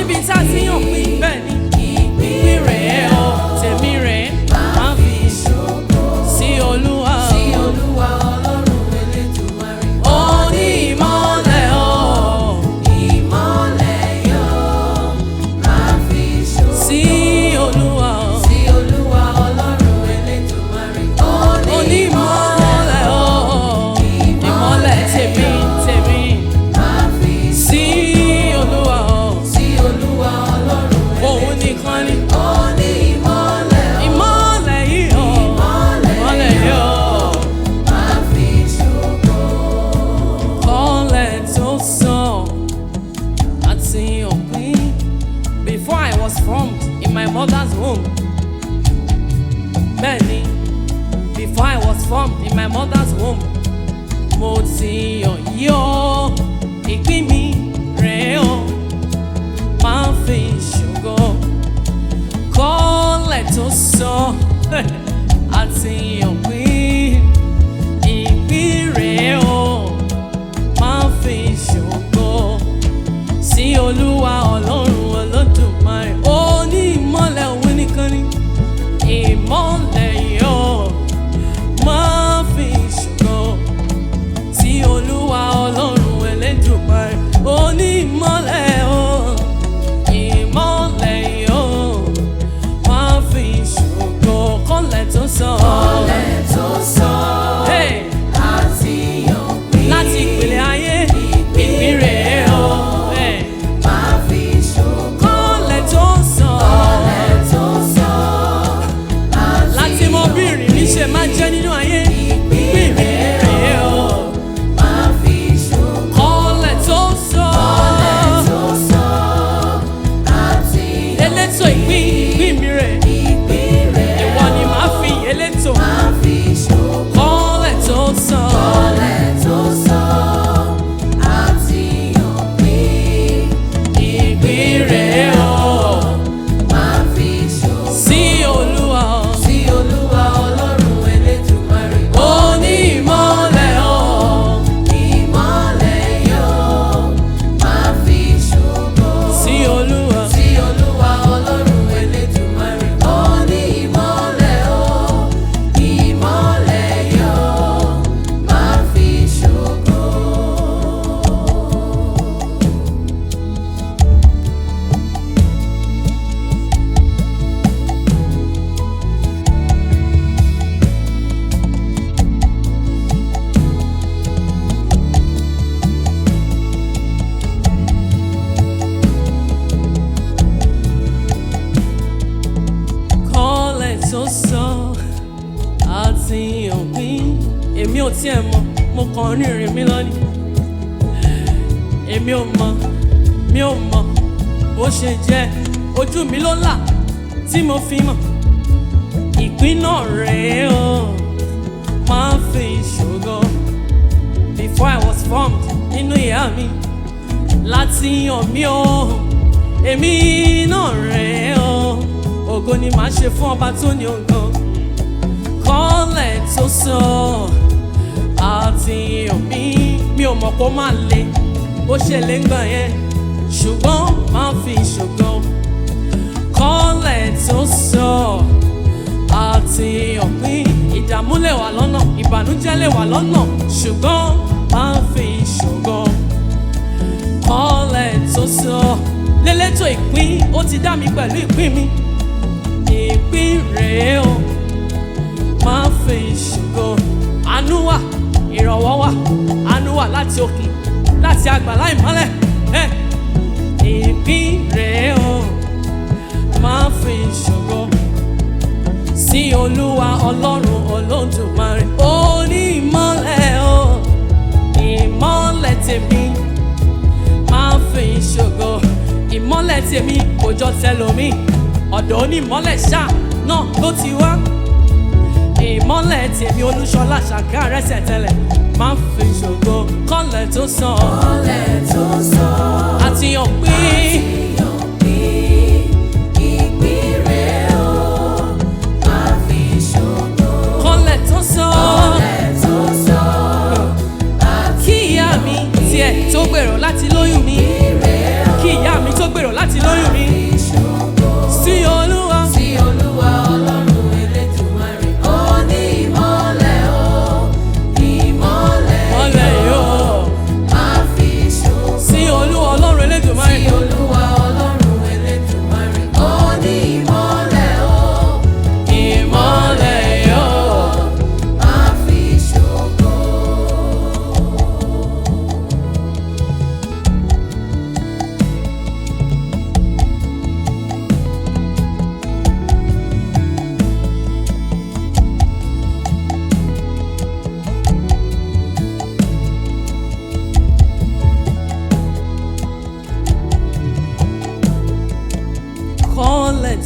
níbi tá a ti yàn pín bẹ́ẹ̀ ni ìpín rèé o tèmi rèé máa fi ṣògo sí Olúwa Ọlọ́run Elédùmarè. Ó ní ìmọ́lẹ̀ o ìmọ́lẹ̀ yóò máa fi ṣògo sí Olúwa Ọlọ́run Elédùmarè. Ó ní ìmọ́lẹ̀ o ìmọ́lẹ̀ tèmi máa fi sí Olúwa Ọlọ́run òun nìkan ni. Ó ní ìmọ́lẹ̀ yìí o ìmọ́lẹ̀ yóò máa fi ṣògo. Kọ́lẹ̀ tó sàn àti òpin. Before I was formed in my mother's womb. Bẹ́ẹ̀ni, before I was formed in my mother's womb. Mo ti yàn yí o, ìpín mi rèé o, máa fi ṣògo. Kọ́lẹ̀ tó sàn àti òpin. Ìpín rèé o, máa fi ṣògo sí Olúwa Ọlọ́run Olódùmarè. Ó ní ìmọ́lẹ̀ òun nìkan ni. Ìmọ́lẹ̀ yóò máa fi ṣògo sí Olúwa Ọlọ́run Elédùmarè. Ó ní ìmọ́lẹ̀ o ìmọ́lẹ̀ yóò máa fi ṣògo. Kọ́lẹ̀ tó sàn hey, láti ìpìlẹ̀ ayé ìpín rèé o hey. Kọ́lẹ̀ tó sàn láti mọ bí ìrìn ṣe máa jẹ́ nínú ayé ìpín rèé o. Kọ́lẹ̀ tó sàn elétò ìpín mi rè ìwọ ni màá fi elétò. Kọ́lẹ̀ tó sàn ìpín rèé o sí Olúwa Ọlọ́run Elédùmarè. Ó ní ìmọ́lẹ̀ o ìmọ́lẹ̀ yóò máa fi ṣògo sí Olúwa Ọlọ́run Elédùmarè. Ó ní ìmọ́lẹ̀ o ìmọ́lẹ̀ yóò máa fi ṣògo. Kọ́lẹ̀ tó sàn àti òpin. Èmi ò tiẹ̀ mọ̀, mo kàn ń rìnrìn mi lọ́nìí. Èmi ò mọ̀, mi ò mọ̀ bó ṣe jẹ́. Ojú mi ló là tí mo fi mọ̀. Ìpín náà rèé o, máa fi ṣògo. Before I was formed nínú ìyá mi, láti yàn mí o, èmi náà rèé o. Ògo ni màá ṣe fún ọba tó ní ògo. Kọ́lẹ̀ tó sàn àti òmí. Mi ò mọ̀ kó máa le bó ṣe lè ń gbà yẹn, ṣùgbọ́n máa fi ṣògo. Kọ́lẹ̀ tó sàn àti òmí. Ìdààmú lè wà lọ́nà, ìbànújẹ́ lè wà lọ́nà, ṣùgbọ́n máa fi ṣògo. Kọ́lẹ̀ tó sàn lélétò ìpín. Ó ti dá mi pẹ̀lú ìpín mi. Ìpín rèé o, máa fi ṣògo. Àánú wà, ìrànwọ́ wà, àánú wà láti òkè, láti àgbàlá ìmọ́lẹ̀. Ìpín rèé o, máa fi ṣògo sí Olúwa Ọlọ́run Olódùmarè. Ó ní ìmọ́lẹ̀ o ìmọ́lẹ̀ tèmi máa fi ṣògo. Ìmọ́lẹ̀ tèmi kò jọ tẹlòmíì, ọ̀dọ̀ onímọ́lẹ̀ ṣáà náà ló ti wá. Ìmọ́lẹ̀ tèmi Olúṣọlá Ṣàkà rẹ́sẹ̀ tẹ́lẹ̀ máa fi ṣògo. Kọ́lẹ̀ tó sàn àti òpin. Ìpín rèé o, máa fi ṣògo. Kọ́lẹ̀ tó sàn kí ìyá mi tiẹ̀ tó gbèrò láti lóyún mi. Kí ìyá mi tó gbèrò láti lóyún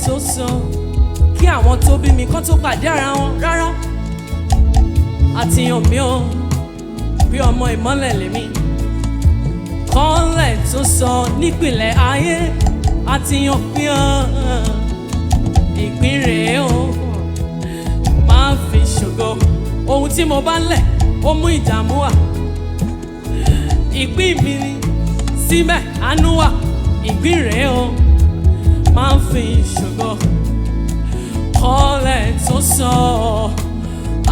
tó sọ kí àwọn tó bí mi kán tó pàdé ara wọn rárá. Àtìyàn mi ò bí ọmọ ìmọ́lẹ̀ lèmi. Kọ́lẹ̀ tó sọ nípìnlẹ̀ ayé. Àtìyàn mi ò ìpín rèé o. Máa fi ṣògo. Ohun tí mo bá lẹ̀ ó mú ìdààmú wá. Ìpín mi ni síbẹ̀ àánú wà. Ìpín rèé o. Máa fi ṣògo. Kọ́lẹ̀ tó sọ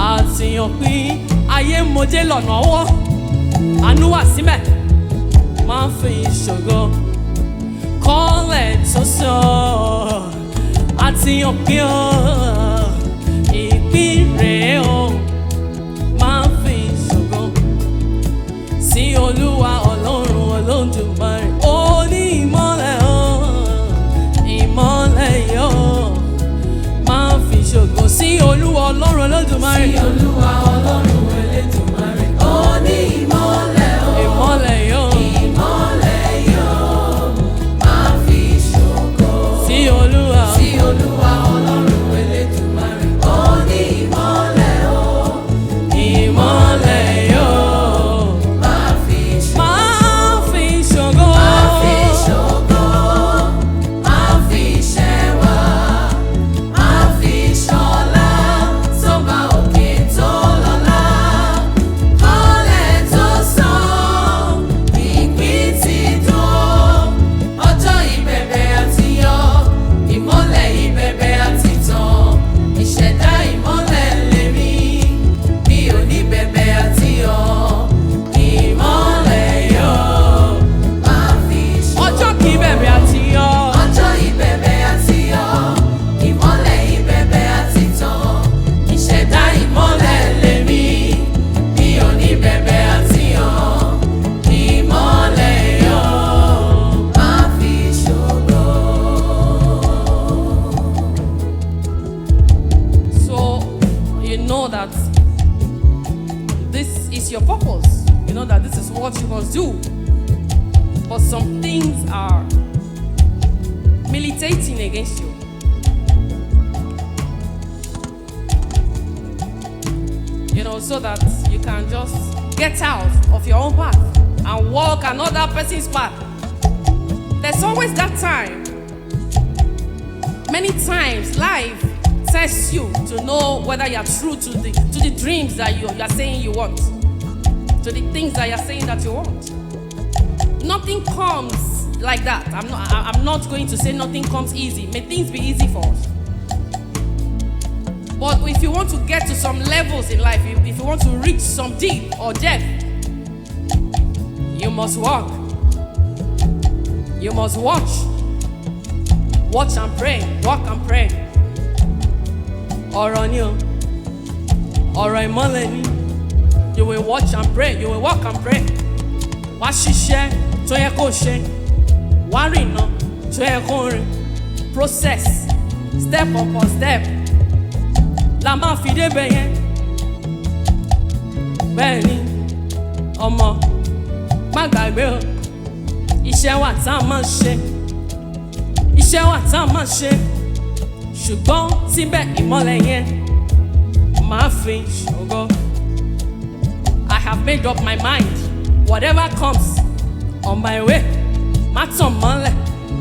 àtìyàn pín ayé mojé lọ́nà ọwọ́. Àánú wà síbẹ̀. Máa fi ṣògo. Kọ́lẹ̀ tó sọ àtìyàn pín o. Ìpín rèé o. Máa fi ṣògo. Sí Olúwa Ọlọ́run Olódùmarè. Ó ní ìmọ́lẹ̀ o. Ìmọ́lẹ̀ yóò. Máa fi ṣògo. Sí Olúwa Ọlọ́run Olódùmarè. Sí Olúwa Ọlọ́run Olódùmarè. Ó ní ìmọ́lẹ̀ o. Ìmọ́lẹ̀ yóò. Ìmọ́lẹ̀ yóò. Máa fi ṣògo. Sí Olúwa. Sí Olúwa Ọlọ́run Olódùmarè. Ó ní ìmọ́lẹ̀ o. Ìmọ́lẹ̀ yóò. Máa fi ṣògo. Máa fi ṣògo. Máa fi ṣògo. Máa fi ṣẹwà. Máa fi ṣọlá. Sọ́ba òkè tó lọ́lá. Kọ́lẹ̀ tó sàn. Ìpín ti dùn. Ọjọ́ ìbẹ̀bẹ̀ àti yọ. Ìmọ́lẹ̀ ìbẹ̀bẹ̀ àti tàn. Ìṣẹ̀dá ìmọ́lẹ̀ lèmi. Mi ò ní bẹ̀bẹ̀ àti yọ. Ìmọ́lẹ̀ yọ. Máa fi ṣògo. Ọjọ́ kì í bẹ̀bẹ̀ àti yọ. Ọjọ́ ìbẹ̀bẹ̀ àti yọ. Ìmọ́lẹ̀ ìbẹ̀bẹ̀ àti tàn. Ìṣẹ̀dá ìmọ́lẹ̀ lèmi. Mi ò ní bẹ̀bẹ̀ àti yọ. Ìmọ́lẹ̀ yọ. Máa fi ṣògo. So you know that this is your purpose. You know that this is what you must do. But some things are militating against you. You know, so that you can just get out of your own path and walk another person's path. There's always that time. Many times life tests you to know whether you're true to the dreams that you're saying you want, to the things that you're saying that you want. Nothing comes like that. I'm not going to say nothing comes easy. May things be easy for us. But if you want to get to some levels in life, if you want to reach some deep or depth, you must walk. You must watch. Watch and pray. Walk and pray. Ọ̀rọ̀ ni o. Ọ̀rọ̀ ìmọ́lẹ̀ ni. You will watch and pray. You will walk and pray. Wá ṣiṣẹ́ tó yẹ kó ṣe. Wá rìnà tó yẹ kó rìn. Process. Step upon step. La máa fi débẹ̀ yẹn. Bẹ́ẹ̀ ni, ọmọ, má gbàgbé o. Iṣẹ́ wà tá a máa ṣe. Iṣẹ́ wà tá a máa ṣe. Ṣùgbọ́n síbẹ̀ ìmọ́lẹ̀ yẹn máa fi ṣògo. I have made up my mind. Whatever comes on my way, má tàn mọ́lẹ̀,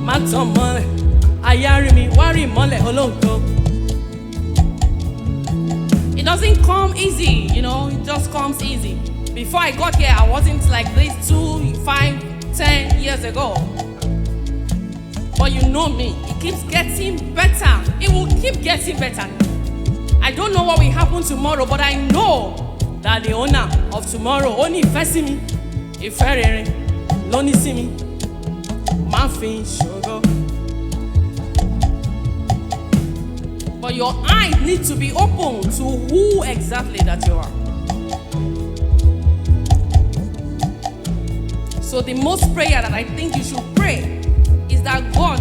má tàn mọ́lẹ̀. Ayé rí mi, wá rí ìmọ́lẹ̀ olóòótọ́. It doesn't come easy, you know, it just comes easy. Before I got here, I wasn't like this 2, 5, 10 years ago. But you know me, it keeps getting better. It will keep getting better. I don't know what will happen tomorrow, but I know that the owner of tomorrow only ìfẹ́ me. Ìfẹ́ rere ló ní sí mi. Má fi ṣògo. But your eyes need to be open to who exactly that you are. So the most prayer that I think you should pray is that God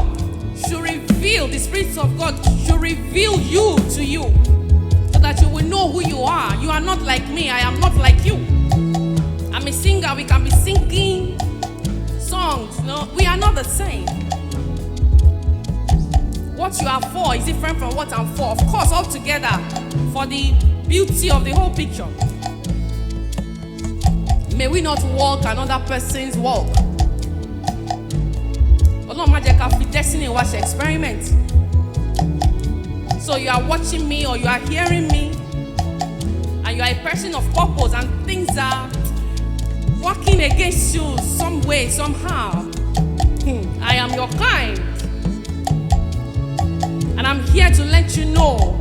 should reveal, the Spirit of God should reveal you to you, so that you will know who you are. You are not like me, I am not like you. I'm a singer, we can be singing songs, no? We are not the same. What what you are for is different from what I'm for. Of course, all together for the beauty of the whole picture. May we not walk another person's walk. Ọlọ́run má jẹ́ ká fi destiny wa ṣe experiment. So you are watching me or you are hearing me and you are a person of purpose and things are working against you some way, somehow. I am your kind. And I'm here to let you know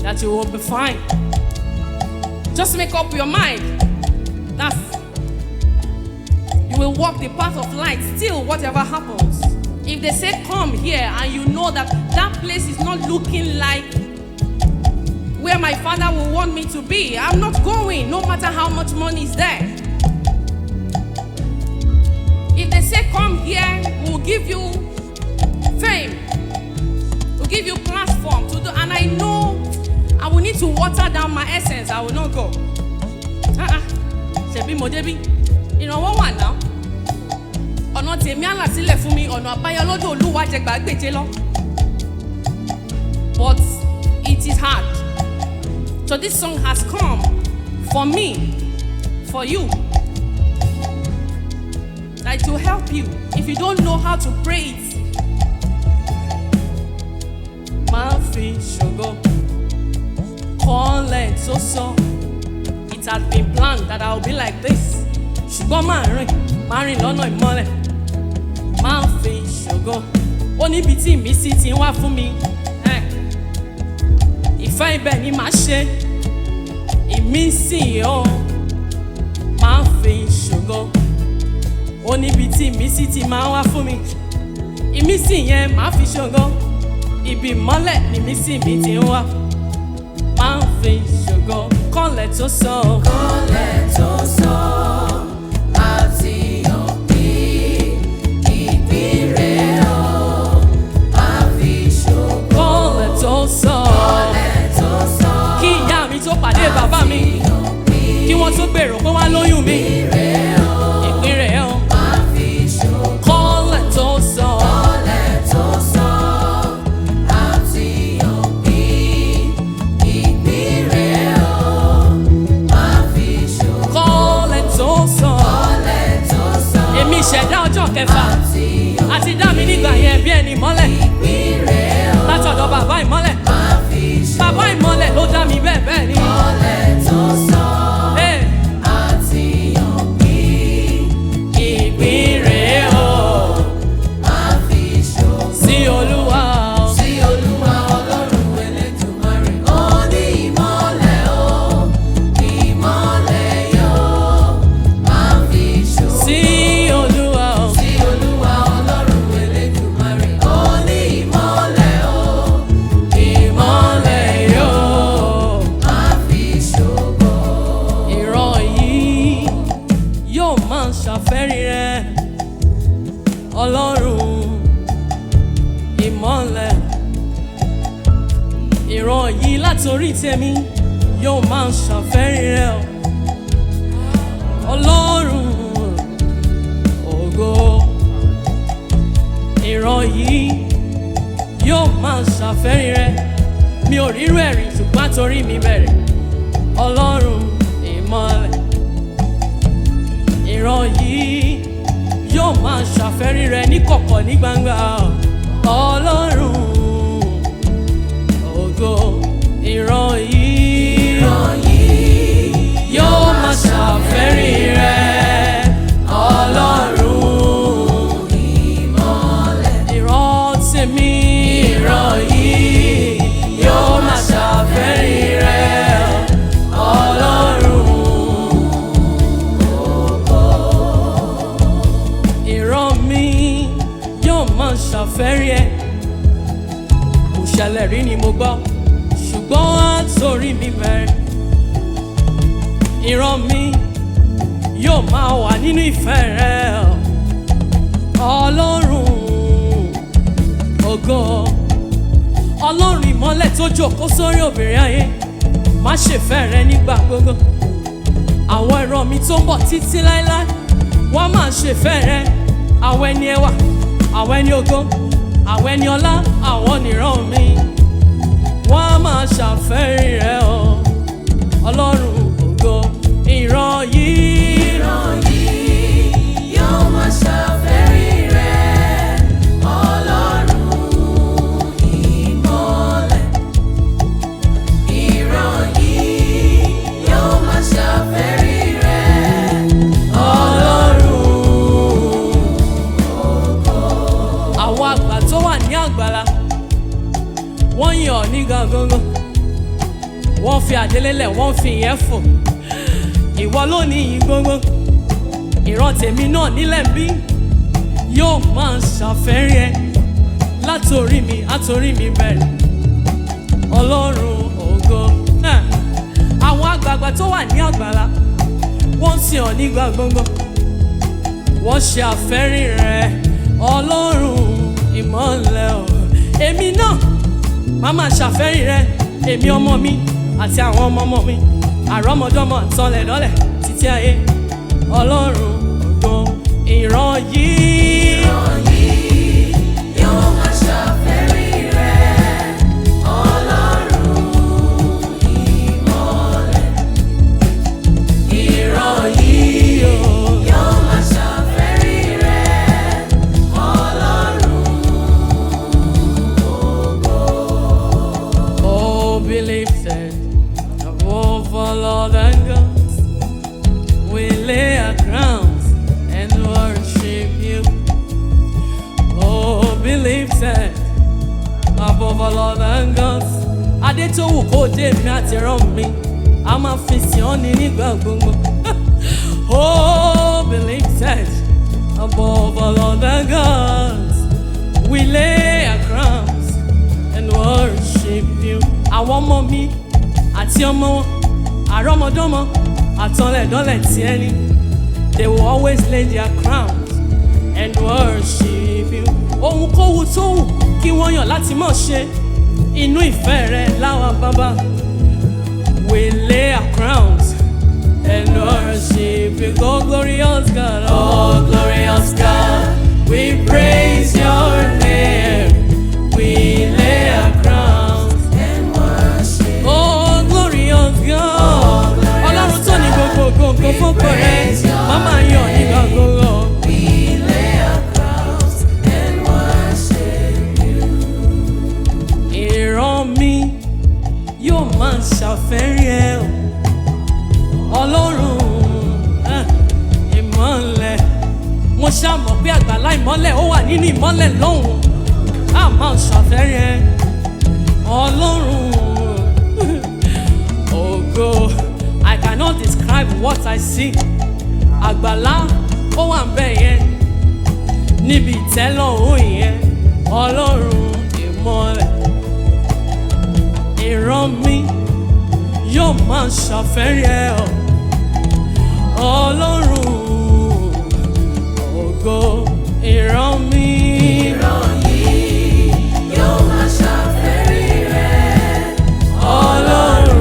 that you will be fine. Just make up your mind. You will walk the path of light still whatever happens. If they say come here and you know that that place is not looking like where my father will want me to be, I'm not going no matter how much money is there. If they say come here, we'll give you fame, we'll give you platform to do, and I know I will need to water down my essence, I will not go. Ṣebí mo débí, ìrànwọ́ wà náà. Ọ̀nà tèmi àlà sílẹ̀ fún mi, ọ̀nà àbáyọ lọ́dọ̀ Olúwa jẹ gbàgbéje lọ. But it is hard. So this song has come for me, for you. Like to help you. If you don't know how to pray it, máa fi ṣògo kọ́lẹ̀ tó sọ. It has been planned that I will be like this. Ṣùgbọ́n máa rìn lọ́nà ìmọ́lẹ̀. Máa fi ṣògo. Ó níbi tí ìmísí ti ń wá fún mi. Ìfẹ́ ibẹ̀ ni màá ṣe. Ìmísí o. Máa fi ṣògo. Ó níbi tí ìmísí ti máa ń wá fún mi. Ìmísí yẹn máa fi ṣògo. Ibi ìmọ́lẹ̀ ni ìmísí mi ti ń wá. Máa fi ṣògo. Kọ́lẹ̀ tó sọ. Kọ́lẹ̀ tó sọ àti òpin ìpín rẹ̀ o, máa fi ṣògo. Kọ́lẹ̀ tó sọ. Kọ́lẹ̀ tó sọ Kí ìyá mi tó pàdé bàbá mi. Kí wọ́n tó gbèrò pé wọ́n á lóyún mi. Ìpín rẹ̀ o. máa fi ṣògo. Kọ́lẹ̀ tó sọ. Kọ́lẹ̀ tó sọ àti òpin ìpín rẹ̀ o, máa fi ṣògo. Kọ́lẹ̀ tó sọ. Kọ́lẹ̀ tó sọ Èmi ìṣẹ̀dá ọjọ́ kẹfà. àti Àti dá mi nígbà yẹn bí ẹni mọ́lẹ̀. ìpín rẹ̀ o, Látọ̀dọ̀ bàbá ìmọ́lẹ̀. máa fi ṣògo. Bàbá ìmọ́lẹ̀ ló dá mi bẹ́ẹ̀ ni. Kọ́lẹ̀ tó sọ Hey. àti òpin Ìpín rẹ̀ o. máa fi ṣògo. Sí Olúwa o. Sí Olúwa Ọlọ́run Elédùmarè, ó ní ìmọ́lẹ̀ o, ìmọ́lẹ̀ yóò máa fi ṣògo. Sí Olúwa o. Sí Olúwa Ọlọ́run Elédùmarè, ó ní ìmọ́lẹ̀ o, Ìmọ́lẹ̀ yóò. máa fi ṣògo. Ìran yìí yóò máa ṣàfẹ́rí rẹ̀. Ọlọ́run ìmọ́lẹ̀. Ìran yìí látorí tèmi yóò máa ṣàfẹ́rí rẹ̀. Ọlọ́run ògo. Ìran yìí yóò máa ṣàfẹ́rí rẹ̀. Mi ò rírú ẹ̀rí ṣùgbọ́n torí mi bẹ̀rẹ̀. Ọlọ́run ìmọ́lẹ̀. Ìran yìí yóò máa ṣàfẹ́rí rẹ̀ ní kọ̀kọ̀ ní gbangba. Ọlọ́run ògo. Ìran yìí Ìran yìí yóò máa ṣàfẹ́rí rẹ̀. Ọlọ́run ìmọ́lẹ̀. ìran tèmi. Ìran yìí yóò máa ṣàfẹ́rí rẹ̀. Ọlọ́run ìran mi yóò máa ṣàfẹ́rí ẹ̀. Kò ṣẹlẹ̀ rí ni mo gbọ́, ṣùgbọ́n àtòrí mi bẹ̀rẹ̀. Ìran mi yóò máa wà nínú ìfẹ́ rẹ̀. Ọlọ́run ògo. Ọlọ́run ìmọ́lẹ̀ tó jókòó sórí obìnrin ayé. Má ṣèfẹ́ rẹ nígbà gbogbo. Àwọn ìran mi tó ń bọ̀ títí láéláé, wọ́n máa ṣèfẹ́ rẹ. Àwọn ẹni ẹwà, àwọn ẹni ògo, àwọn ẹni ọlá àwọn nìran mi wọ́n á máa ṣàfẹ́rí rẹ̀ o ọlọ́run ògo ìran yìí. ìran yìí yóò máa ṣàfẹ́rí rẹ̀ ọlọ́run ìmọ́lẹ̀. ìran yìí yóò máa ṣàfẹ́rí rẹ̀ ọlọ́run ògo. àwọn àgbà tó wà ní àgbàlá wọ́n yàn ọ́ ní gangan wọ́n fi àdélélẹ̀ wọ́n fi ìyẹn fò ìwọ ló ní yìí gbogbo ìran tèmi náà nílẹ̀ bí yóò máa ṣàfẹ́rí ẹ látòrí mi àtòrí mi bẹ̀rẹ̀ ọlọ́run ògo. àwọn àgbààgbà tó wà ní àgbàlá wọ́n sìn ọ́ nígbà gbogbo wọ́n ṣe àfẹ́rí rẹ ọlọ́run ìmọ́lẹ̀ o. èmi náà máa máa ṣàfẹ́rí rẹ èmi ọmọ mi àti àwọn ọmọ ọmọ mi àrọ́mọdọ́mọ àtọlẹ̀dọ́lẹ̀ títí ayé ọlọ́run ògo ìran yìí. ìran yìí yóò máa ṣàfẹ́rí rẹ̀ ọlọ́run ìmọ́lẹ̀. ìran yìí yóò máa ṣàfẹ́rí rẹ̀ ọlọ́run ògo. Oh, be lifted above all other gods. We lay our crowns and worship you. Oh, be lifted above all other gods. Adé tó wù kó dé mi àti rán mi, a máa fi sìn ọ́ ní nígbà gbogbo. Oh, be lifted above all other gods. We lay our crowns and worship you. Àwọn ọmọ mi àti ọmọ wọn àrọ́mọdọ́mọ àtọlẹ̀dọ́lẹ̀ tí ẹni they will always lay their crowns and worship you. Ohunkóhun tó wù kí wọ́n yàn láti mọ̀ ṣe inú ìfẹ́ rẹ láwa bàbá. We lay our crowns and worship you. Oh glorious God, oh glorious God, we praise your name. We lay our crowns and worship. oh glorious God, ọlọ́run tó ní gbogbo fọ́pọ̀ rẹ̀ màmá yàn nígbà gbogbo. We lay our crowns and worship you. ìran mi yóò máa ṣàfẹ́rí ẹ o ọlọ́run ìmọ́lẹ̀. mo ṣàmọ̀ pé àgbàlá ìmọ́lẹ̀ ó wà nínú ìmọ́lẹ̀ lọ́hùn á máa ṣàfẹ́rí ẹ ọlọ́run ògo. I cannot describe what I see. àgbàlá ó wà ń bẹ̀ yẹn níbi ìtẹ́lọ́run yẹn ọlọ́run ìmọ́lẹ̀. ìran mi yóò máa ṣàfẹ́rí ẹ ọlọ́run ògo ìran mi. ìran yìí yóò máa ṣàfẹ́rí rẹ̀ ọlọ́run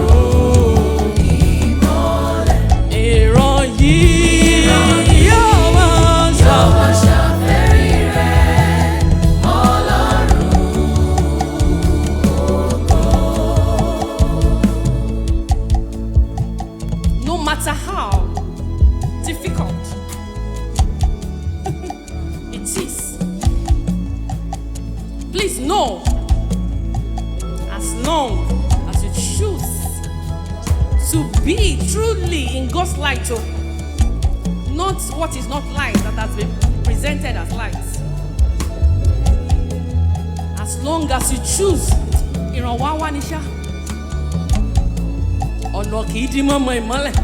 ìmọ́lẹ̀. ìran yìí yóò máa ṣàfẹ́rí rẹ̀ ọlọ́run ògo. no matter how difficult it is, please know as long as you choose to be truly in God's light, not what is not light that has been presented as light. As long as you choose ìrànwọ́ wá ní ṣá ọ̀nà kì í dí mọ́mọ́ ìmọ́lẹ̀.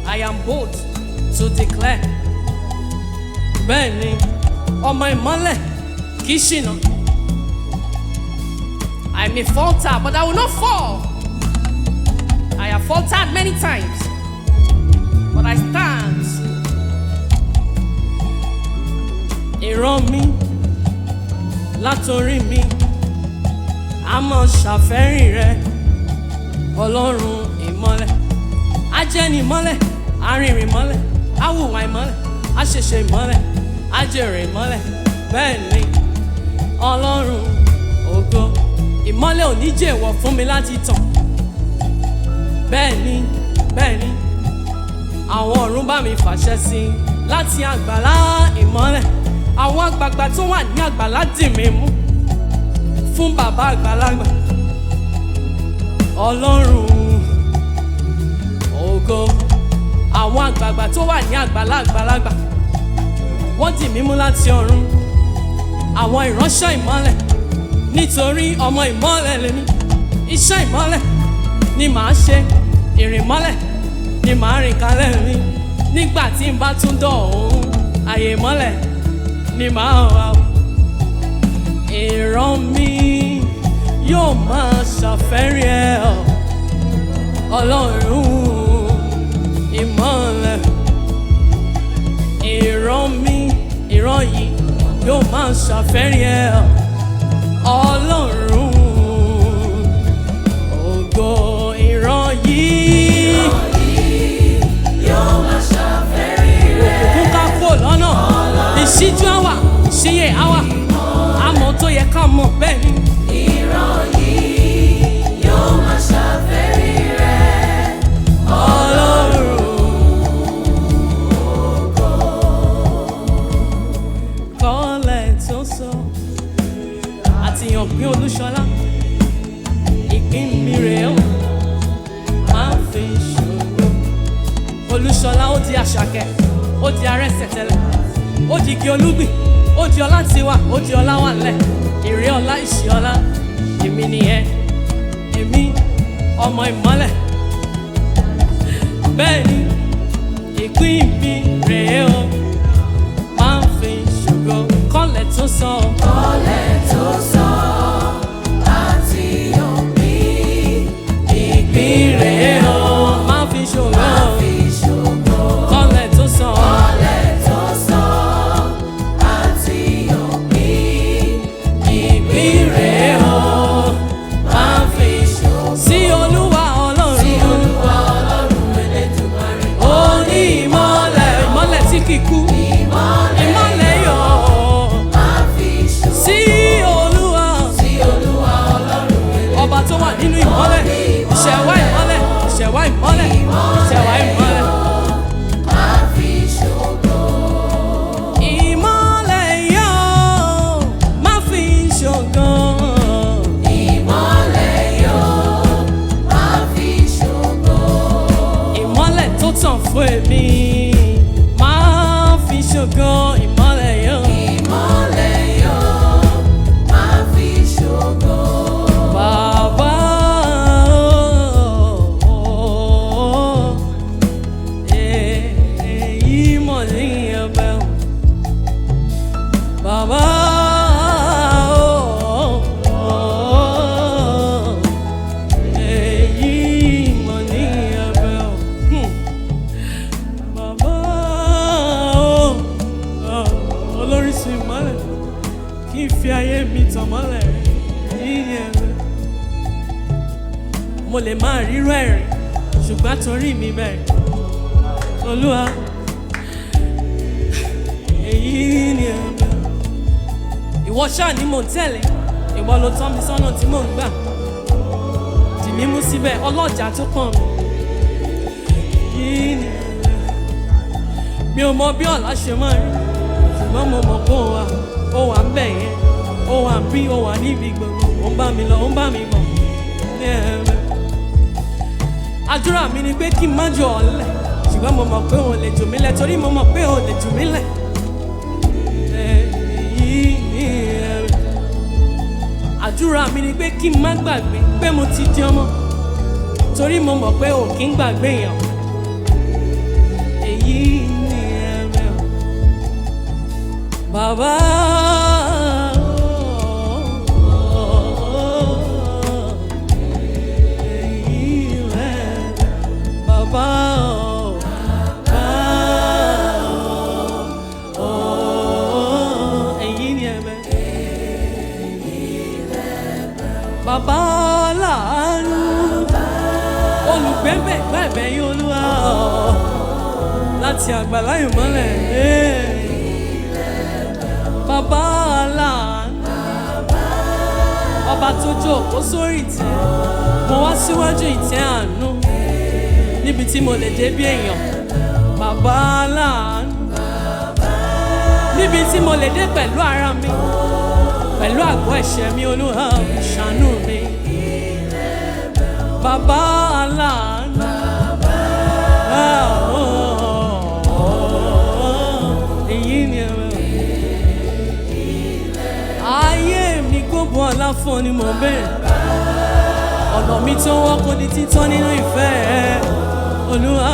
I am bold to declare. bẹ́ẹ̀ ni ọmọ ìmọ́lẹ̀ kì í ṣìnà. I may falter but I will not fall. I have faltered many times but I stand. ìran mi látòrí mi a máa ṣàfẹ́rí rẹ ọlọ́run ìmọ́lẹ̀. ajẹ́ni ìmọ́lẹ̀ arìnrìn ìmọ́lẹ̀ awùwà ìmọ́lẹ̀ aṣẹ̀ṣẹ̀ ìmọ́lẹ̀ ajẹ̀rẹ̀ ìmọ́lẹ̀ bẹ́ẹ̀ ni ọlọ́run. ìmọ́lẹ̀ ò ní jèwọ̀ fún mi láti tàn. Bẹ́ẹ̀ ni àwọn ọ̀run bá mi fàṣẹ sí i láti àgbàlá ìmọ́lẹ̀. Àwọn àgbààgbà tó wà ní àgbàlá dì mí mú fún bàbá àgbàlagbà. Ọlọ́run ògo. Àwọn àgbààgbà tó wà ní àgbàlá àgbàlagbà wọ́n dì mí mú láti ọ̀run. Àwọn ìránṣẹ́ ìmọ́lẹ̀, nítorí ọmọ ìmọ́lẹ̀ lèmi. Iṣẹ́ ìmọ́lẹ̀ ni màá ṣe, ìrìn ìmọ́lẹ̀ ni màá rìn kalẹ̀ mi. Nígbà tí n bá tún dọ̀hún, àyè ìmọ́lẹ̀ ni màá wà. Ìran mi yóò máa ṣàfẹ́rí ẹ Ọlọ́run ìmọ́lẹ̀. Ìran yìí yóò máa ṣàfẹ́rí ẹ Ọlọ́run ògo. Ìran yìí yóò máa ṣàfẹ́rí rẹ̀. Òkùnkùn ká kó lọ́nà, ìṣíjú àwà, ìṣíyè àwà, àmọ́ tó yẹ ká mọ̀ bẹ́ẹ̀ ni. Ìran yìí yóò máa ṣàfẹ́rí rẹ̀. Ọlọ́run kọ́lẹ̀ tó sọ àtìyàn pín Olúṣọlá. Ìpín mi rèé o, máa ń fi ṣòro. Olúṣọlá ó di Àṣàkẹ́, ó di Arẹ́sẹ̀tẹ̀lẹ̀, ó di igi olúgbìn, ó di ọlá tiwa, ó di ọlá wà lẹ̀. Èrè ọlá ìṣì ọlá, èmi nìyẹn, èmi ọmọ ìmọ́lẹ̀. Bẹ́ẹ̀ ni ìpín mi rèé o, máa ń fi ṣògo. Kọ́lẹ̀ tó sọ, Kọ́lẹ̀ tó sọ àti òbí. ìpín rèé o, máa ń fi ṣògo. Máa fi ṣògo. Kọ́lẹ̀ tó sọ, Kọ́lẹ̀ tó sọ àti òbí. ìpín rèé o, máa ń fi ṣògo. sí Olúwa Sí Ọlọ́run. Olúwa Ọlọ́run Elédùmarè. Ó ní ìmọ́lẹ̀, ìmọ́lẹ̀ tí kì í kú. Ìmọ́lẹ̀ yọ Máa fi ṣògo. sí Olúwa, Sí Olúwa Ọlọ́run Elédùmarè. ọba tó wà nínú ìmọ́lẹ̀. Ìṣẹ̀wá ìmọ́lẹ̀, ìṣẹ̀wá ìmọ́lẹ̀, ìṣẹ̀wá ìmọ́lẹ̀. Máa fi ṣògo. Ìmọ́lẹ̀ yọ, má fi ṣọ̀gàn. Ìmọ́lẹ̀ yọ, máa fi ṣògo. Ìmọ́lẹ̀ tó tàn fún èmi, máa fi ṣọ̀gàn. Ìmọ́lẹ̀ yọ, Ìmọ́lẹ̀ yọ, máa fi ṣògo. bàbá èyí mọ̀ ní ẹ̀bẹ̀ o. Bàbá èyí mọ̀ ní ẹ̀bẹ̀ o. Bàbá olórísun ìmọ́lẹ̀, kí n fi ayé mi tàn mọ́lẹ̀ yíyí ẹ̀rẹ̀. Mo lè máa rírú ẹ̀rìn, ṣùgbọ́n torí mi bẹ̀rẹ̀. Olúwa èyí ni ẹ̀bẹ̀. Ìwọ ṣáà ni mò ń tẹ̀lé, ìwọ ló tọ́ mi sọ́nà tí mò ń gbà. Dì mí mú síbẹ̀, ọlọ́jà tó pọ̀n mi. Yìí ni ẹ̀bẹ̀. Mi ò mọ bí ọ̀la ṣe máa rí, ṣùgbọ́n mo mọ̀ pé ó wà ń bẹ̀ yẹn, ó wà ń bí, ó wà níbi gbogbo, ó ń bá mi lọ, ó ń bá mi bọ̀. Ní ẹ̀bẹ̀. Àdúrà mi ni pé kí n má jọ ọ̀lẹ, ṣùgbọ́n mo mọ̀ pé òun lè jù mí lẹ̀, torí mo mọ̀ pé òun lè jù mí lẹ̀. Èyí ni ẹ̀rù. Àdúrà mi ni pé kí n má gbàgbé pé mo ti di ọmọ, torí mo mọ̀ pé ò kí ń gbàgbé èèyàn. Èyí ni ẹ̀rù. Bàbá èyí rẹ̀, bàbá èyí ni ẹ̀bẹ̀. Bàbá láàánú, olùgbẹ́bẹ̀ gbẹ̀bẹ̀ yín Olúwa láti àgbàlá ìmọ́lẹ̀. Bàbá láàánú, ọba tó jókòó sórí ìtẹ́, mo wá síwájú ìtẹ́ àánú, níbi tí mo lè dé bí èèyàn. Bàbá aláàánú, níbi tí mo lè dé pẹ̀lú ara mi, pẹ̀lú àgọ́ ẹ̀ṣẹ̀ mi, Olúwa ṣàánú mi. Bàbá aláàánú, èyí ni ayé mi gbogbo ọlá fún ọ ni mo bẹ̀rẹ̀. Ọ̀nà mi tó wọ́n kò ní títọ́ nínú ìfẹ́ ẹ, Olúwa.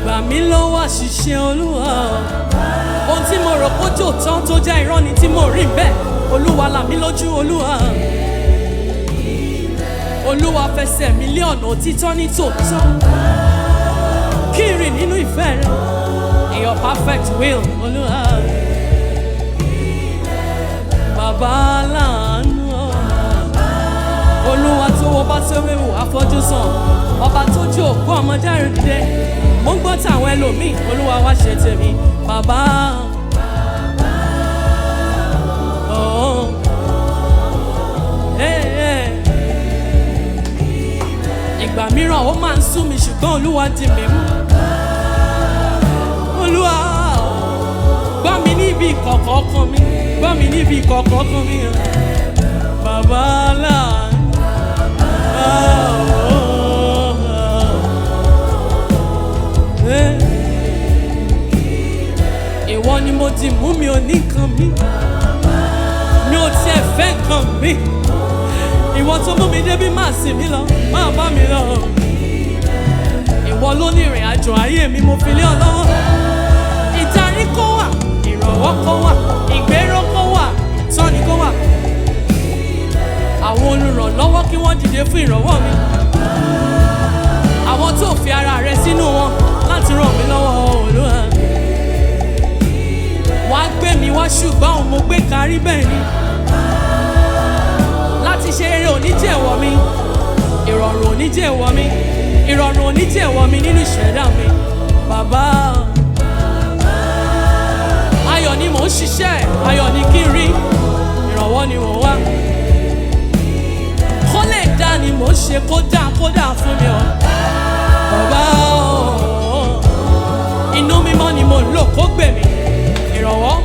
Gbà mí lọ́wọ́ àṣìṣe, Olúwa. Ohun tí mo rò kó jò tán tó jẹ́ irọ́ ni tí mo rí bẹ́ẹ̀, Olúwa là mí lójú, Olúwa. Olúwa fẹsẹ̀ mi lé ọ̀nà òtítọ́ ní tòótọ́, kí n rìn nínú ìfẹ́ rẹ, in your perfect will, Olúwa. Bàbá aláàánú, Olúwa tó wo bá tó wéwu afọ́jú sàn, ọba tó jí òkú ọmọ járe dìde. Mo ń gbọ́ tàwọn ẹlòmíì, Olúwa wá ṣe tèmi. Bàbá ìgbà mìíràn ó máa ń sú mi, ṣùgbọ́n Olúwa dì mí mú. Olúwa gbọ́ mi níbi ìkọ̀kọ̀ ọkàn mi, gbọ́ mi níbi ìkọ̀kọ̀ ọkàn mi. Bàbá aláàánú, ìwọ ni mo ti mú, mi ò ní nǹkan mi, mi ò tiẹ̀ fẹ́ nǹkan mi. Ìwọ tó mú mi débi máa sìn mí lọ, máa bá mi lọ. Ìwọ ló ní ìrìn àjò ayé mi, mo fi lé ọ lọ́wọ́. Ìdarí kó wà, ìrànwọ́ kó wà, ìgbéró kó wà, ìtọ́ni kó wà. Àwọn olùrànlọ́wọ́ kí wọ́n dìde fún ìrànwọ́ mi. Àwọn tó fi ara rẹ sínú wọn láti ràn mí lọ́wọ́, Olúwa. Wàá gbé mi wá, ṣùgbọ́n òun mo gbé kárí bẹ́ẹ̀ ni. Láti ṣe eré oníjẹ̀wọ̀ mi, ìrọ̀rùn oníjẹ̀wọ̀ mi, ìrọ̀rùn oníjẹ̀wọ̀ mi nínú ìṣẹ̀dá mi. Bàbá ayọ̀ ni mò ń ṣiṣẹ́, ayọ̀ ni kí n rí, ìrànwọ́ ni mò ń wá. Kó lè dá ni mò ń ṣe, kó dá fún mi o. Bàbá inú mímọ́ ni mò ń lò kó gbè mí, ìrànwọ́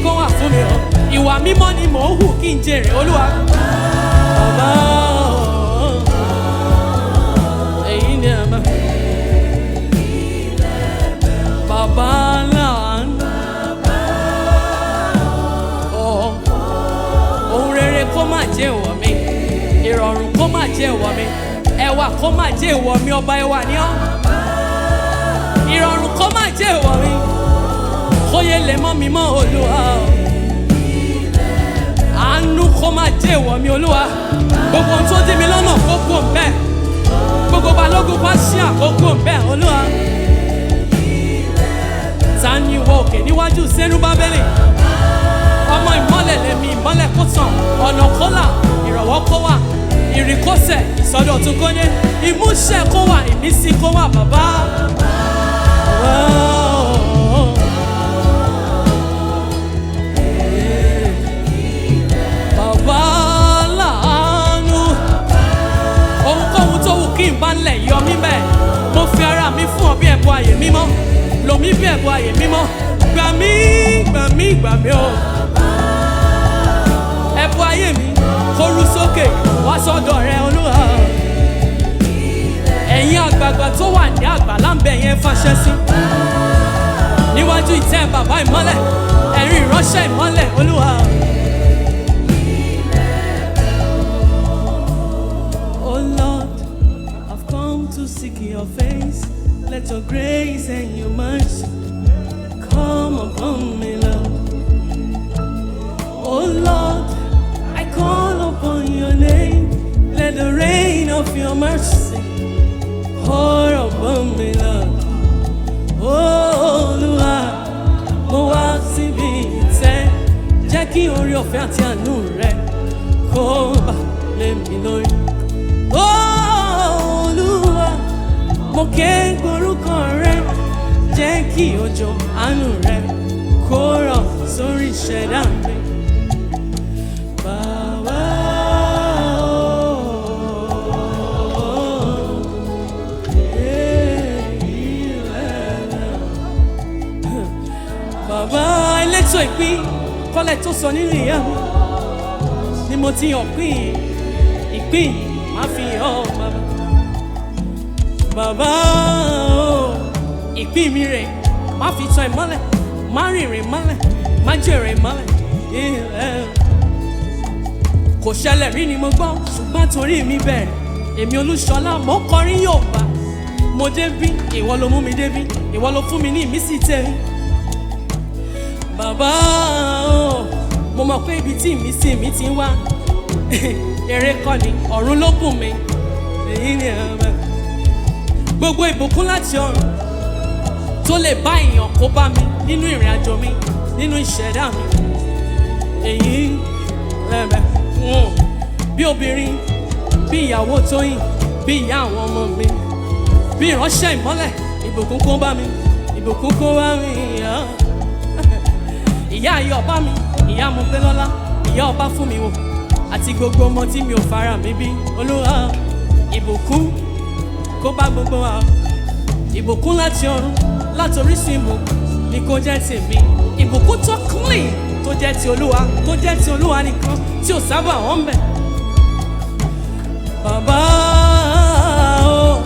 kó wà fún mi o. Ìwà mímọ́ ni mò ń hù kí n jèrè, Olúwa. Bàbá èyí ni àmà. Bàbá aláàánú, ohun rere kó má jẹ́ ìwọ̀ mi, ìrọ̀rùn kó má jẹ́ ìwọ̀ mi, ẹwà kó má jẹ́ ìwọ̀ mi, ọba ẹwà ni ọ́. Ìrọ̀rùn kó má jẹ́ ìwọ̀ mi, kóyè lè mọ́ mi mọ́, Olúwa. Àánú kó má jẹ́ ìwọ̀ mi, Olúwa. Gbogbo ohun tó dí mi lọ́nà kó kú òǹbẹ́, gbogbo balógun bá ṣí àkókò òǹbẹ́, Olúwa. Ta ni ìwọ òkè níwájú Sẹ́rúbábélì? Ọmọ ìmọ́lẹ̀ lèmi, ìmọ́lẹ̀ kó tàn, ọ̀nà kó là, ìrànwọ́ kó wà, ìrìnkọ́sẹ̀, ìsọdọ̀tun kó dé, ìmúṣẹ kó wà, ìmísí kó wà, bàbá. Bàbá aláàánú, ohunkóhun tó wù kí n bá ń lẹ̀ yọ mí bẹ́ẹ̀, mo fi ara mi fún ọ bí ẹ̀bùn ààyè mímọ́, lò mí bí ẹ̀bùn ààyè mímọ́. Gbà mí, gbà mí, gbà mí o. Ẹ̀bùn ayé mi kó rú sókè wá sọ́dọ̀ rẹ, Olúwa. Ẹ̀yin àgbààgbà tó wà ní àgbàlá ń bẹ yẹn fàṣẹ sí. Níwájú ìtẹ́ bàbá ìmọ́lẹ̀, ẹ̀rín ìránṣẹ́ ìmọ́lẹ̀, Olúwa. Oh Lord, I've come to seek your face. Let your grace and your mercy come upon me, Lord. Oh Lord, I call upon your name. Let the rain of your mercy pour upon me, Lord. Oh Olúwa, mo wá síbi ìtẹ́, jẹ́ kí oore ọ̀fẹ́ àti àánú rẹ kó bà lé mi lórí. Oh Olúwa, mo ké gbórúkọ rẹ, jẹ́ kí òjò àánú rẹ kó rọ̀ sórí ìṣẹ̀dá mi. so ìpín kọ́lẹ̀ tó sọ nínú ìyá mi ni mo ti yàn pín ìpín má fi hàn bàbá o. Ìpín mi rè má fi tan ìmọ́lẹ̀, má rìnrìn mọ́lẹ̀, má jèrè mọ́lẹ̀. Kò ṣẹlẹ̀ rí ni mo gbọ́ ṣùgbọ́n torí mi bẹ̀rẹ̀ èmi Olúṣọlá mo kọrin Yorùbá. Mo débí ìwọ ló mú mi débí, ìwọ ló fún mi ní ìmísí tèmi. Bàbá o, mo mọ̀ pé ibi tí ìmísí mi ti ń wá eré kọ́ ni, ọ̀run ló bùn mi. Èyí ni gbogbo ìbùkún láti ọ̀run tó lè bá èèyàn kó bá mi nínú ìrìn àjò mi, nínú ìṣẹ̀dá mi. Èyí bí obìnrin, bí ìyàwó Tóyìn, bí ìyá àwọn ọmọ mi, bí ìránṣẹ́ ìmọ́lẹ̀, ìbùkún kó bá mi, ìbùkún kó bá mi. Ìyá ayé ọba mi, ìyá mo pé lọ́lá, ìyá ọba fún mi wò, àti gbogbo ọmọ tí mi ò fara mi bí. Olúwa ìbùkún kó bá gbogbo wa. Ìbùkún láti ọ̀run, láti orísun ìbùkún ni kó jẹ́ tèmi. Ìbùkún tó clean tó jẹ́ ti Olúwa, tó jẹ́ ti Olúwa nìkan tí ò sábà wọ́n bẹ̀. Bàbá o,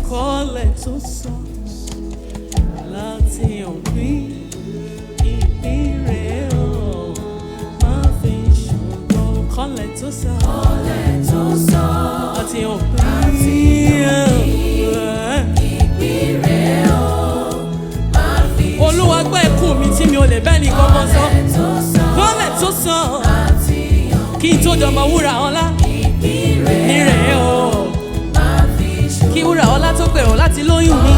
kọ́lẹ̀ tó sọ láti ọ̀gbìn ìpín rẹ̀ o, má fi ṣògo. Kọ́lẹ̀ tó sọ láti ọ̀gbìn ìpín rẹ̀ o, má fi ṣògo. Olúwa gbọ́ ẹkún mi tí mi ò lè bẹ́ẹ̀ ní gbọ́ngàn sọ. Kọ́lẹ̀ tó sọ kí n tó dọmọ wúrà ọlá ìpín rẹ̀ o, kí wúrà ọlá tó gbèrò láti lóyún mi.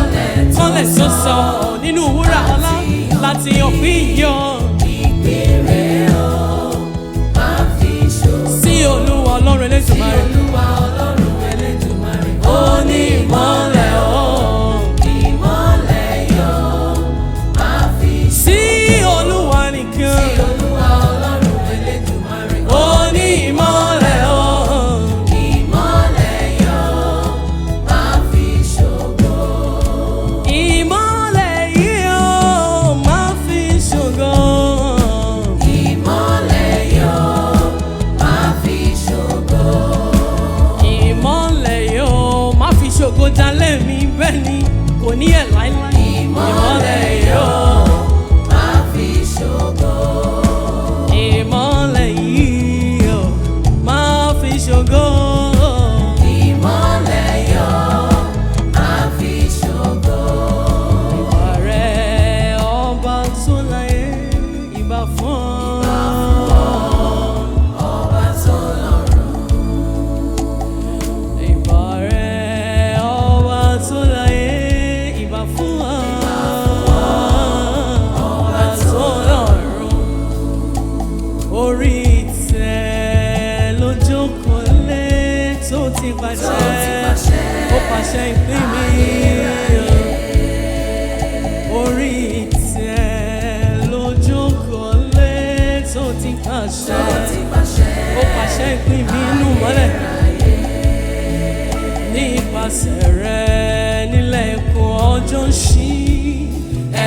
Kọ́lẹ̀ tó sọ nínú wúrà ọlá láti ọ̀pìn yọ. Sí Olúwa Ọlọ́run Elédùmarè, ó ní ìmọ́lẹ̀ o. Sí Olúwa nìkan, ó ní ìmọ́lẹ̀ o. Ṣògo jalè mi bẹ́ẹ̀ ni kò ní ẹ̀ láíláí. Ìmọ́lẹ̀ yóò má fi ṣògo. Ìmọ́lẹ̀ yìí yóò má fi ṣògo. Ìmọ́lẹ̀ yóò má fi ṣògo. Ìwà rẹ̀ ọba tó láyé, ìbà fún ọ. Ọba tó lọ́run. Ìbà rẹ̀ tó láyé, ìbà fún ọ. Ọba tó lọ́run. Orí ìtẹ́ ló jókòó lé tó ti pàṣẹ, ó pàṣẹ ìpín mi. Orí ìtẹ́ ló jókòó lé tó ti pàṣẹ, ó pàṣẹ ìpín mi inú mọ́lẹ̀. Nípasẹ̀ rẹ̀ nílẹ̀ ikùn ọjọ́ ń ṣí,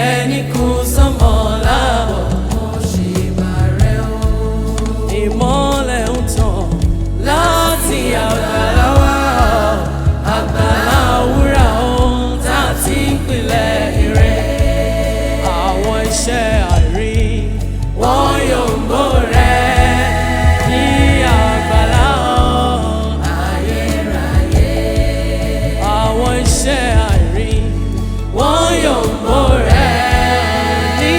ẹni kú sánmọ̀ láàbọ̀. Mo ṣe bàrẹ̀ o. Ìmọ́lẹ̀ ń tàn láti àgbàlá wa, àgbàlá wúrà ohun tá a ti ń pilẹ̀ ire. Àwọn iṣẹ́ àrí wọ́n yóò ń bò rẹ̀ ní àgbàlá iṣẹ́ àrí wọ́n yóò mọ̀ rẹ̀ ní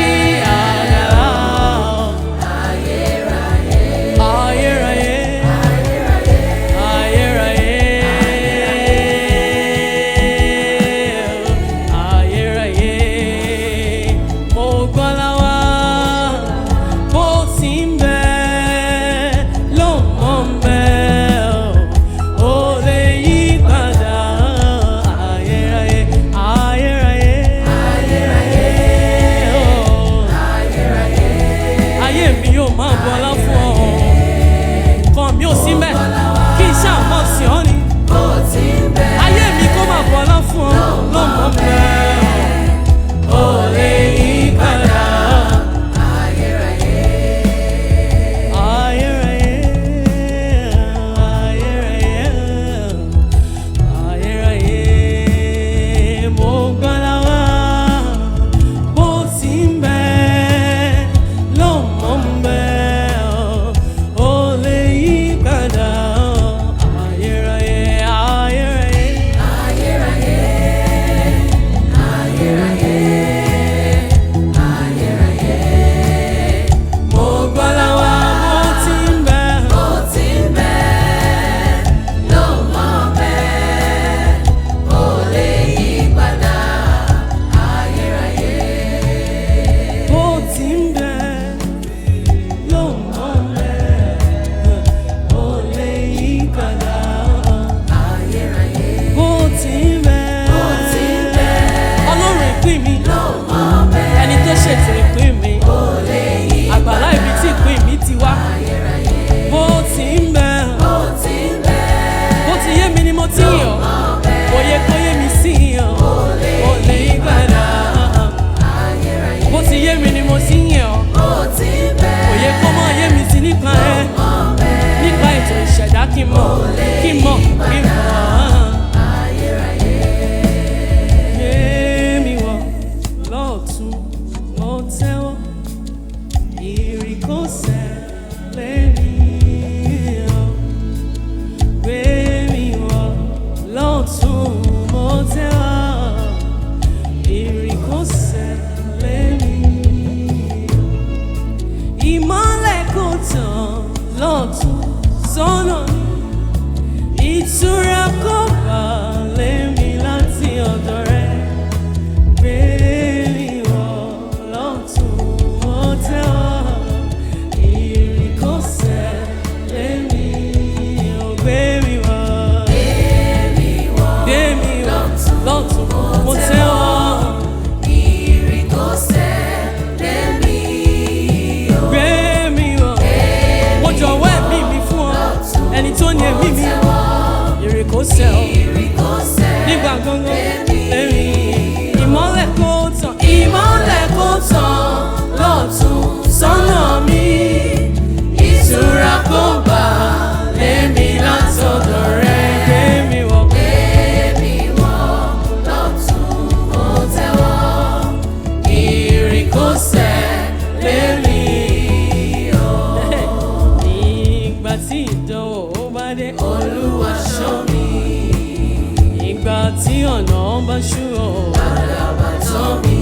tí ọ̀nà bá ṣú o. àdàbà tán mi.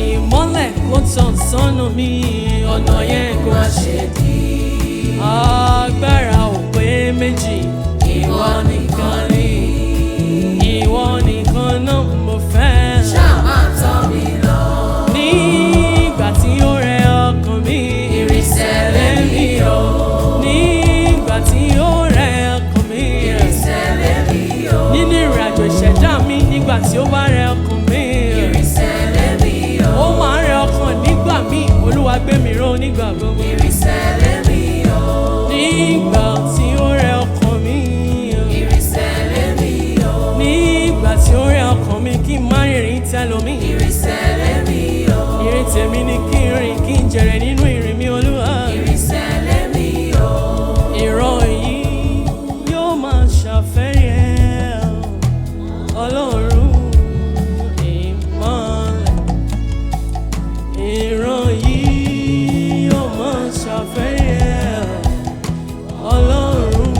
Ìmọ́lẹ̀ kó tàn sọ́nà mi, ọ̀nà yẹn kó má ṣe dí. agbára ò pé méjì, ìwọ nìkan ni. ìwọ nìkan náà mo fẹ́. ṣáà máa tọ́ mi lọ. Nígbà tí ó rẹ ọkàn mi, ìrìnsẹ̀ lẹ́mí o. nígbà tí ó rẹ ọkàn mi, ìrìnsẹ̀ lẹ́mí o. nínú ìrìnàjò ìṣẹ̀dá mi, nígbà tí ó bá rẹ ọkàn mi, ìrìnsẹ̀ lẹ́mí o. ó máa ń rẹ ọkàn nígbà míì, Olúwa gbé mi ró nígbà gbogbo. ìrìnsẹ̀ lẹ́mí o. Nígbà tí ó rẹ ọkàn mi, ìrìnsẹ̀ lẹ́mí o. nígbà tí ó rẹ ọkàn mi, kí n má rìnrìn tẹlòmíì. ìrìnsẹ̀ lẹ́mí o. Ìrìn tèmi ni kí n rìn, kí n jèrè nínú ìrìn mi, Olúwa. ìrìnsẹ̀ lẹ́mí o. Ìran yìí yóò máa ṣàfẹ́rí ẹ, Ọlọ́run ìmọ́lẹ̀. Ìran yìí yóò máa ṣàfẹ́rí ẹ, Ọlọ́run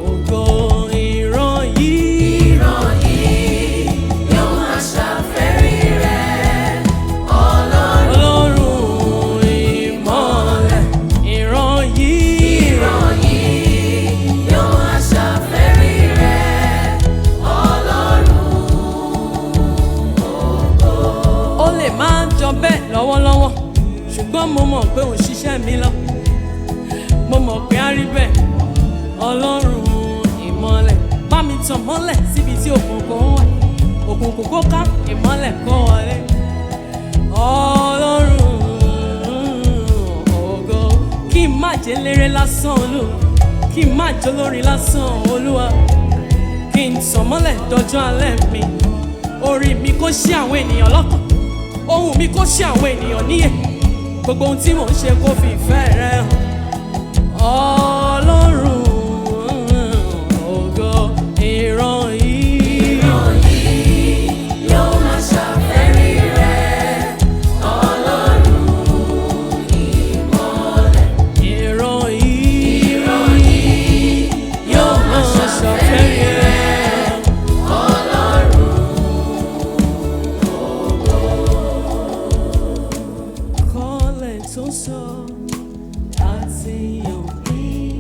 ògo. Ìran yìí, ìran yìí yóò máa ṣàfẹ́rí rẹ̀. Ọlọ́run ìmọ́lẹ̀. Ìran yìí, ìran yìí yóò máa ṣàfẹ́rí rẹ̀. Ọlọ́run ó lè máa jọ bẹ́ẹ̀ lọ́wọ́lọ́wọ́, ṣùgbọ́n mo mọ̀ pé òun ṣiṣẹ́ mi lọ. Mo mọ̀ pé á rí bẹ́ẹ̀. Ọlọ́run ìmọ́lẹ̀, bá mi tàn mọ́lẹ̀ síbi tí òkùnkùn wà. Òkùnkùn kó ká, ìmọ́lẹ̀ kó wọlé. Ọlọ́run ògo, kí n má jẹ́ eléré lásán, Olúwa. Kí n má jẹ́ olórin lásán, Olúwa. Kí n tàn mọ́lẹ̀ dọjọ́ alẹ́ mi. Orí mi kó ṣí àwọn ènìyàn lọ́kàn, ohùn mi kó ṣí àwọn ènìyàn níyè. Gbogbo ohun tí mò ń ṣe kó fi ìfẹ́ rẹ hàn. Ọlọ́run ògo, ìran yìí, ìran yìí yóò máa ṣàfẹ́rí rẹ̀. Ọlọ́run ìmọ́lẹ̀. ìran yìí, ìran yìí yóò máa ṣàfẹ́rí rẹ̀. Ọlọ́run kọ́lẹ̀ tó sọ àti òpin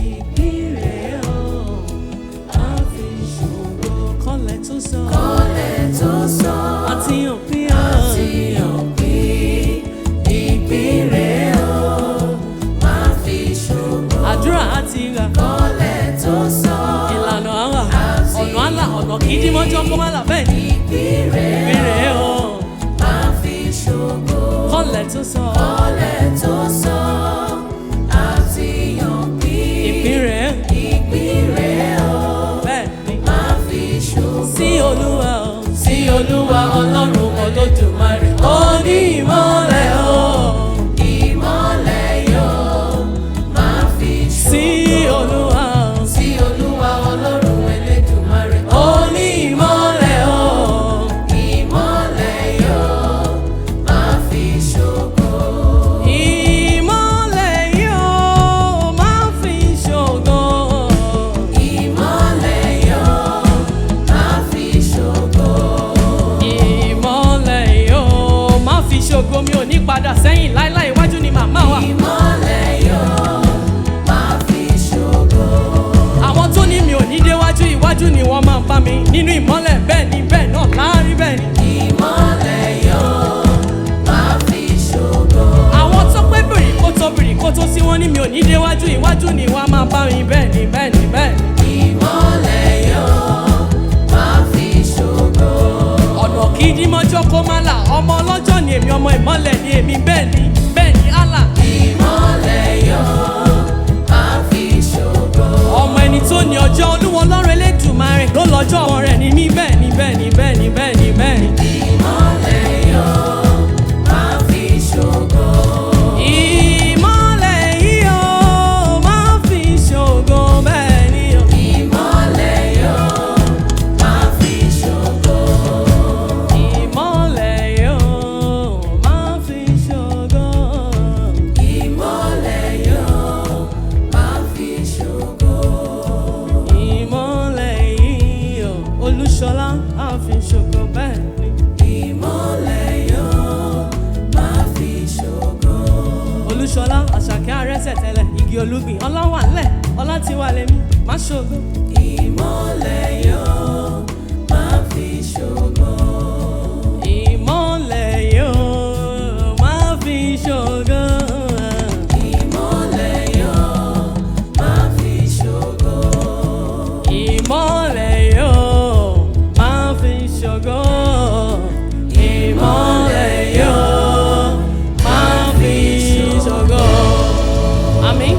ìpínlẹ̀ ọ̀ á fi ṣògo. Kọ́lẹ̀ tó sọ kọ́lẹ̀ tó sọ àti òpin àti òpin ìpínlẹ̀ ọ̀ máa fi ṣògo. àdúrà àti ìgbà. kọ́lẹ̀ tó sọ Ìlànà àwà, ọ̀nà àlà, ọ̀nà kì í dí mọ́jọ́ kó má là bẹ́ẹ̀ ni. ìpínlẹ̀ Ìpínlẹ̀ ọ̀ máa fi ṣògo. kọ́lẹ̀ tó sọ kọ́lẹ̀ tó sọ àti òpin ìpínlẹ̀ ìpínlẹ̀ ọ̀ bẹ́ẹ̀ ni. máa fi ṣògo. Sí Olúwa o, sí Olúwa Ọlọ́run Olódùmarè. ó ní ìmọ́lẹ̀ o. ìmọ́lẹ̀ yóò máa fi Sí ṣògo. Olúwa o, sí Olúwa Ọlọ́run Elédùmarè. ó ní ìmọ́lẹ̀ o. ìmọ́lẹ̀ yóò máa fi ṣògo. Ìmọ́lẹ̀ yóò máa fi ṣògo. ìmọ́lẹ̀ yóò máa fi ṣògo. Ìmọ́lẹ̀ yóò máa fi ṣògo. Mi ò ní padà sẹ́yìn láíláí, iwájú ni màmá wa. ìmọ́lẹ̀ yóò máa fi ṣògo. Àwọn tó ní mi ò ní déwájú, iwájú ni wọ́n máa bá mi. Nínú ìmọ́lẹ̀ bẹ́ẹ̀ ni bẹ́ẹ̀ náà láàárín bẹ́ẹ̀ ni. ìmọ́lẹ̀ yóò máa fi ṣògo. Àwọn tó pé bìrì kó tó sí wọn ní mi ò ní déwájú, iwájú ni wọ́n máa bá mi. Bẹ́ẹ̀ ni bẹ́ẹ̀ ni bẹ́ẹ̀ ni. ìmọ́lẹ̀ yóò máa fi ṣògo. Ọ̀nà kì í dí mọ́jọ́ kó má là. Ọmọ ọlọ́jọ́ ni èmi, ọmọ ìmọ́lẹ̀ ni èmi. Bẹ́ẹ̀ ni Ṣọlá á fi ṣògo bẹ́ẹ̀ ni. Ìmọ́lẹ̀ yóò máa fi ṣògo. Olúṣọlá Àṣàkẹ́ arẹ́sẹ̀ tẹ́lẹ̀ igi olúgbìn ọlá wà ńlẹ̀ ọlá ti wà lẹ́mí má ṣògo. Ìmọ́lẹ̀ yóò máa fi ṣògo. Ìmọ́lẹ̀ yóò máa fi ṣògo. Ìmọ́lẹ̀ yóò máa fi ṣògo. Ìmọ́lẹ̀ yóò máa fi ṣògo. Ìmọ́lẹ̀ yóò máa fi ṣògo. Àmín.